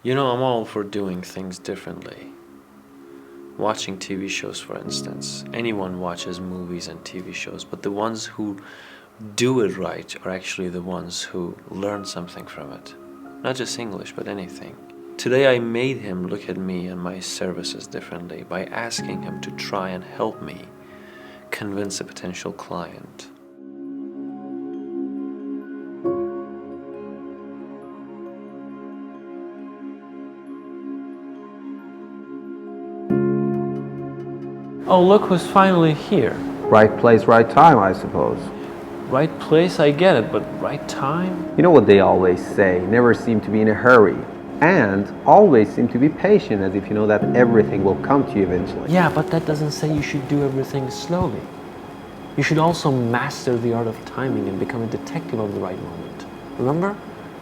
You know, I'm all for doing things differently. Watching TV shows, for instance. Anyone watches movies and TV shows, but the ones who do it right are actually the ones who learn something from it. Not just English, but anything. Today I made him look at me and my services differently by asking him to try and help me convince a potential client. Oh, look who's finally here. Right place, right time, I suppose. Right place, I get it, but right time? You know what they always say, never seem to be in a hurry. And always seem to be patient, as if you know that everything will come to you eventually. Yeah, but that doesn't say you should do everything slowly. You should also master the art of timing and become a detective of the right moment. Remember?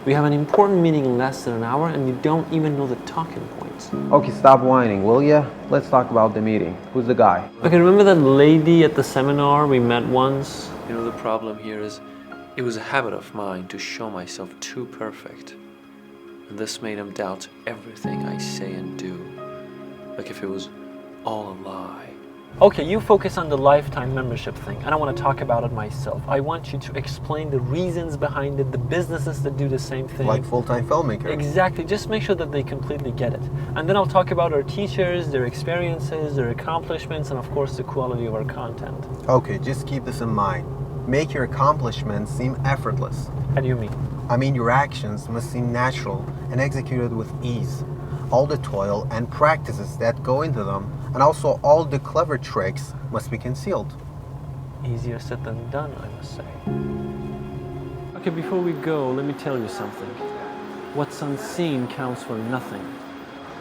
We have an important meeting in less than an hour and you don't even know the talking points. Okay, stop whining, will ya? Let's talk about the meeting. Who's the guy? Okay, remember that lady at the seminar we met once? You know, the problem here is it was a habit of mine to show myself too perfect. And this made him doubt everything I say and do. Like if it was all a lie. Okay, you focus on the lifetime membership thing. I don't want to talk about it myself. I want you to explain the reasons behind it, the businesses that do the same thing. Like full-time filmmaker. Exactly, just make sure that they completely get it. And then I'll talk about our teachers, their experiences, their accomplishments, and of course the quality of our content. Okay, just keep this in mind. Make your accomplishments seem effortless. How do you mean? I mean your actions must seem natural and executed with ease. All the toil and practices that go into them, and also all the clever tricks, must be concealed. Easier said than done, I must say. Okay, before we go, let me tell you something. What's unseen counts for nothing.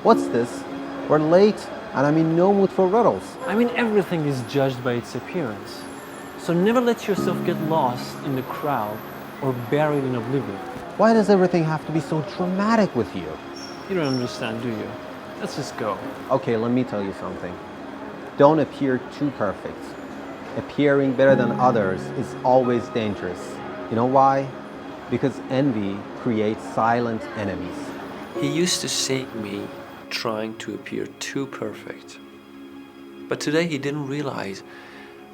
What's this? We're late, and I'm in no mood for riddles. I mean, everything is judged by its appearance. So never let yourself get lost in the crowd or buried in oblivion. Why does everything have to be so dramatic with you? You don't understand, do you? Let's just go. Okay, let me tell you something. Don't appear too perfect. Appearing better than others is always dangerous. You know why? Because envy creates silent enemies. He used to save me trying to appear too perfect. But today he didn't realize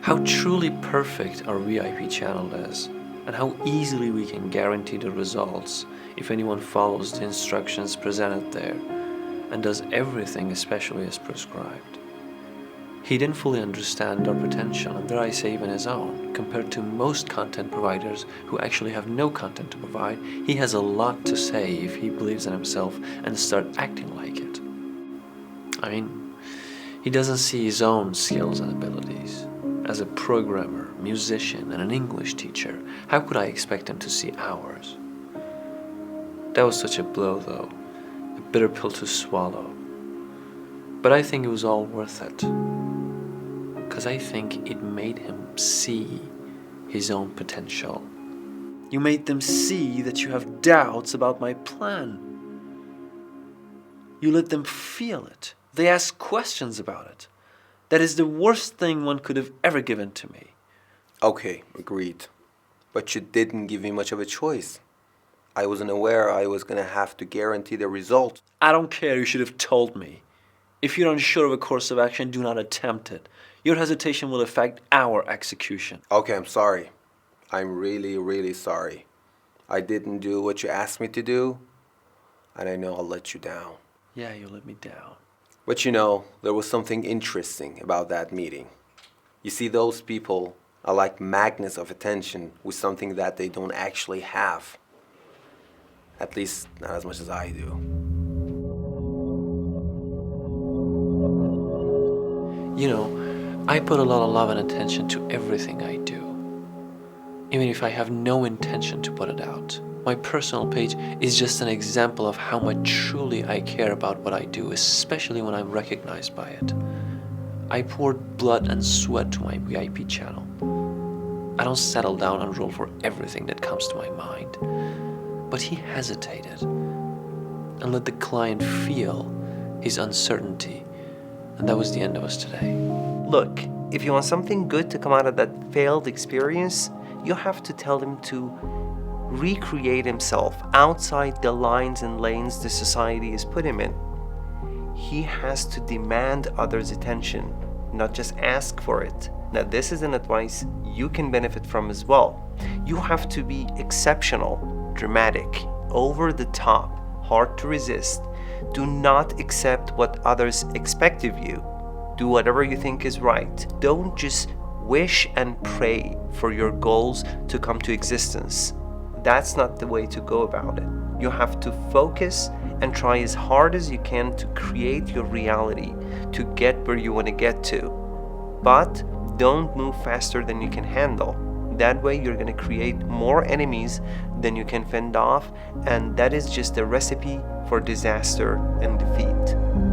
how truly perfect our VIP channel is and how easily we can guarantee the results if anyone follows the instructions presented there and does everything especially as prescribed. He didn't fully understand our potential, and dare I say even his own. Compared to most content providers who actually have no content to provide, he has a lot to say if he believes in himself and starts acting like it. I mean, he doesn't see his own skills and abilities. As a programmer, musician, and an English teacher, how could I expect him to see ours? That was such a blow, though. A bitter pill to swallow. But I think it was all worth it. Because I think it made him see his own potential. You made them see that you have doubts about my plan. You let them feel it. They ask questions about it. That is the worst thing one could have ever given to me. Okay, agreed. But you didn't give me much of a choice. I wasn't aware I was gonna have to guarantee the result. I don't care, you should have told me. If you're unsure of a course of action, do not attempt it. Your hesitation will affect our execution. Okay, I'm sorry. I'm really, really sorry. I didn't do what you asked me to do, and I know I'll let you down. Yeah, you let me down. But you know, there was something interesting about that meeting. You see, those people are like magnets of attention with something that they don't actually have. At least, not as much as I do. You know, I put a lot of love and attention to everything I do. Even if I have no intention to put it out. My personal page is just an example of how much truly I care about what I do, especially when I'm recognized by it. I poured blood and sweat to my VIP channel. I don't settle down and roll for everything that comes to my mind. But he hesitated and let the client feel his uncertainty, and that was the end of us today. Look, if you want something good to come out of that failed experience, you have to tell him to recreate himself outside the lines and lanes the society has put him in. He has to demand others' attention, not just ask for it. Now, this is an advice you can benefit from as well. You have to be exceptional, dramatic, over the top, hard to resist. Do not accept what others expect of you. Do whatever you think is right. Don't just wish and pray for your goals to come to existence. That's not the way to go about it. You have to focus and try as hard as you can to create your reality, to get where you want to get to. But don't move faster than you can handle. That way you're going to create more enemies than you can fend off, and that is just a recipe for disaster and defeat.